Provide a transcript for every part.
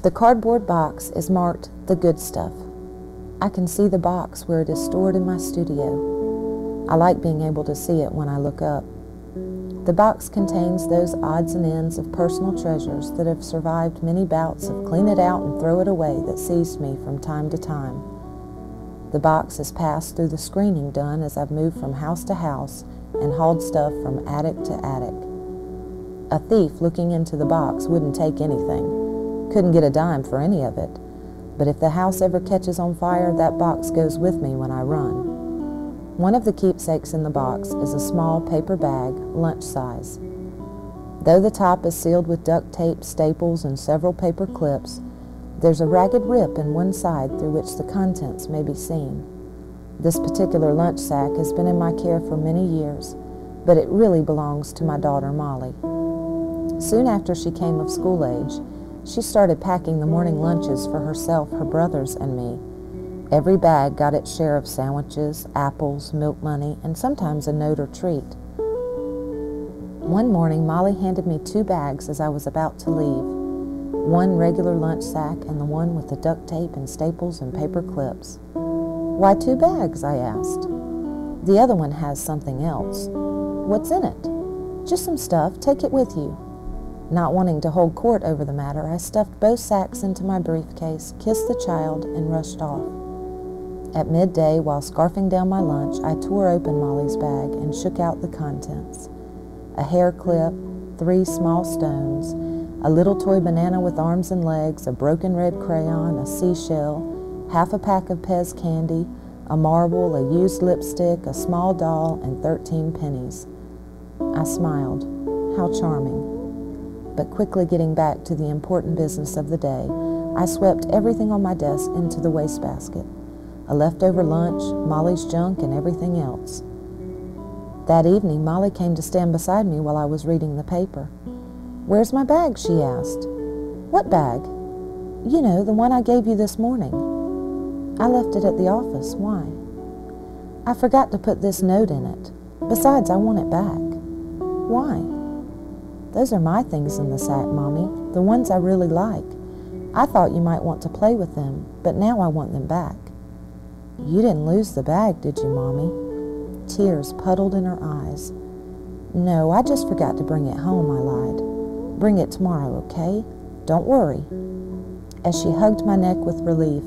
The cardboard box is marked "The Good Stuff." I can see the box where it is stored in my studio. I like being able to see it when I look up. The box contains those odds and ends of personal treasures that have survived many bouts of clean it out and throw it away that seized me from time to time. The box has passed through the screening done as I've moved from house to house and hauled stuff from attic to attic. A thief looking into the box wouldn't take anything, couldn't get a dime for any of it, but if the house ever catches on fire, that box goes with me when I run. One of the keepsakes in the box is a small paper bag, lunch size. Though the top is sealed with duct tape, staples, and several paper clips, there's a ragged rip in one side through which the contents may be seen. This particular lunch sack has been in my care for many years, but it really belongs to my daughter Molly. Soon after she came of school age, she started packing the morning lunches for herself, her brothers, and me. Every bag got its share of sandwiches, apples, milk money, and sometimes a note or treat. One morning, Molly handed me 2 bags as I was about to leave. One regular lunch sack and the one with the duct tape and staples and paper clips. "Why 2 bags?" I asked. "The other one has something else." "What's in it?" "Just some stuff. Take it with you." Not wanting to hold court over the matter, I stuffed both sacks into my briefcase, kissed the child, and rushed off. At midday, while scarfing down my lunch, I tore open Molly's bag and shook out the contents. A hair clip, 3 small stones, a little toy banana with arms and legs, a broken red crayon, a seashell, half a pack of Pez candy, a marble, a used lipstick, a small doll, and 13 pennies. I smiled. How charming. But quickly getting back to the important business of the day, I swept everything on my desk into the wastebasket. A leftover lunch, Molly's junk, and everything else. That evening, Molly came to stand beside me while I was reading the paper. "Where's my bag?" she asked. "What bag?" "You know, the one I gave you this morning." "I left it at the office. Why?" "I forgot to put this note in it. Besides, I want it back." "Why?" "Those are my things in the sack, Mommy, the ones I really like. I thought you might want to play with them, but now I want them back." "You didn't lose the bag, did you, Mommy?" Tears puddled in her eyes. "No, I just forgot to bring it home," I lied. "Bring it tomorrow, okay? Don't worry." As she hugged my neck with relief,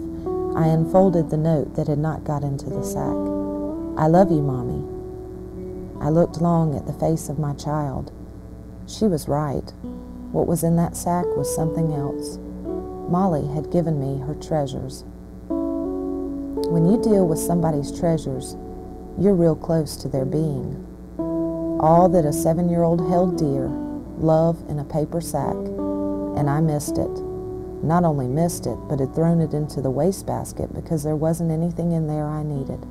I unfolded the note that had not got into the sack. "I love you, Mommy." I looked long at the face of my child. She was right. What was in that sack was something else. Molly had given me her treasures. When you deal with somebody's treasures, you're real close to their being. All that a 7-year-old held dear, love in a paper sack, and I missed it. Not only missed it, but had thrown it into the wastebasket because there wasn't anything in there I needed.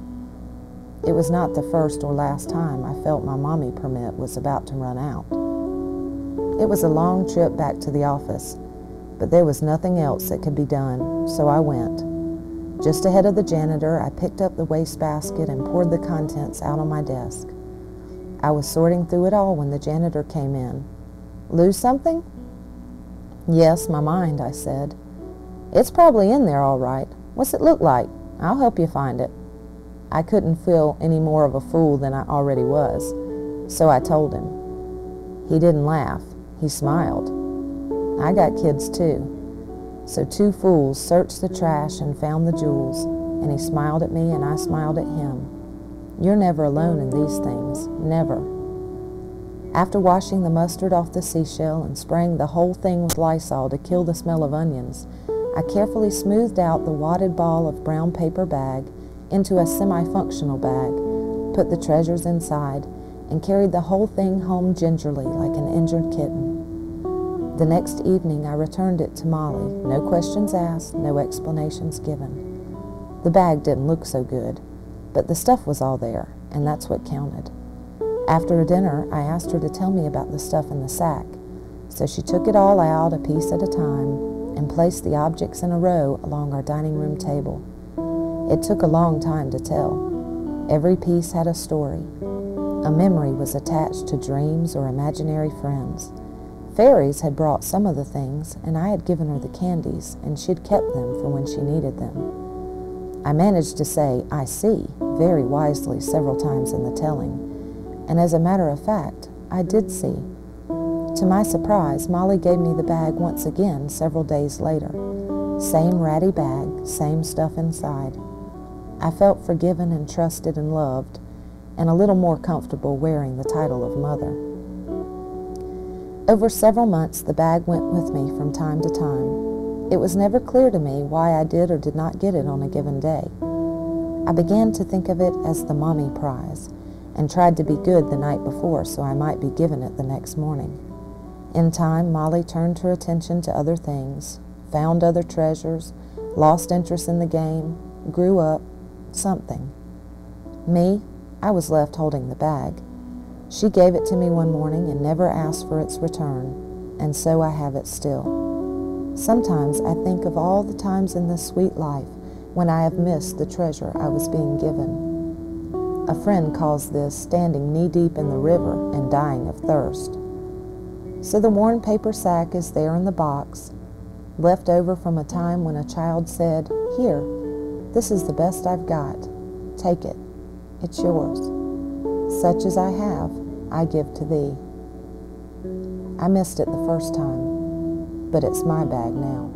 It was not the first or last time I felt my mommy permit was about to run out. It was a long trip back to the office, but there was nothing else that could be done, so I went. Just ahead of the janitor, I picked up the wastebasket and poured the contents out on my desk. I was sorting through it all when the janitor came in. "Lose something?" "Yes, my mind," I said. "It's probably in there all right. What's it look like? I'll help you find it." I couldn't feel any more of a fool than I already was, so I told him. He didn't laugh. He smiled. I got kids too. So 2 fools searched the trash and found the jewels, and he smiled at me and I smiled at him. You're never alone in these things, never. After washing the mustard off the seashell and spraying the whole thing with Lysol to kill the smell of onions, I carefully smoothed out the wadded ball of brown paper bag into a semi-functional bag, put the treasures inside, and carried the whole thing home gingerly like an injured kitten. The next evening I returned it to Molly, no questions asked, no explanations given. The bag didn't look so good, but the stuff was all there, and that's what counted. After dinner, I asked her to tell me about the stuff in the sack, so she took it all out a piece at a time and placed the objects in a row along our dining room table. It took a long time to tell. Every piece had a story. A memory was attached to dreams or imaginary friends. fairies had brought some of the things, and I had given her the candies, and she'd kept them for when she needed them. I managed to say, "I see," very wisely several times in the telling, and as a matter of fact, I did see. To my surprise, Molly gave me the bag once again several days later. Same ratty bag, same stuff inside. I felt forgiven and trusted and loved, and a little more comfortable wearing the title of mother. Over several months, the bag went with me from time to time. It was never clear to me why I did or did not get it on a given day. I began to think of it as the mommy prize, and tried to be good the night before so I might be given it the next morning. In time, Molly turned her attention to other things, found other treasures, lost interest in the game, grew up, something. Me, I was left holding the bag. She gave it to me one morning and never asked for its return, and so I have it still. Sometimes I think of all the times in this sweet life when I have missed the treasure I was being given. A friend calls this standing knee-deep in the river and dying of thirst. So the worn paper sack is there in the box, left over from a time when a child said, "Here, this is the best I've got. Take it. It's yours. Such as I have, I give to thee." I missed it the first time, but it's my bag now.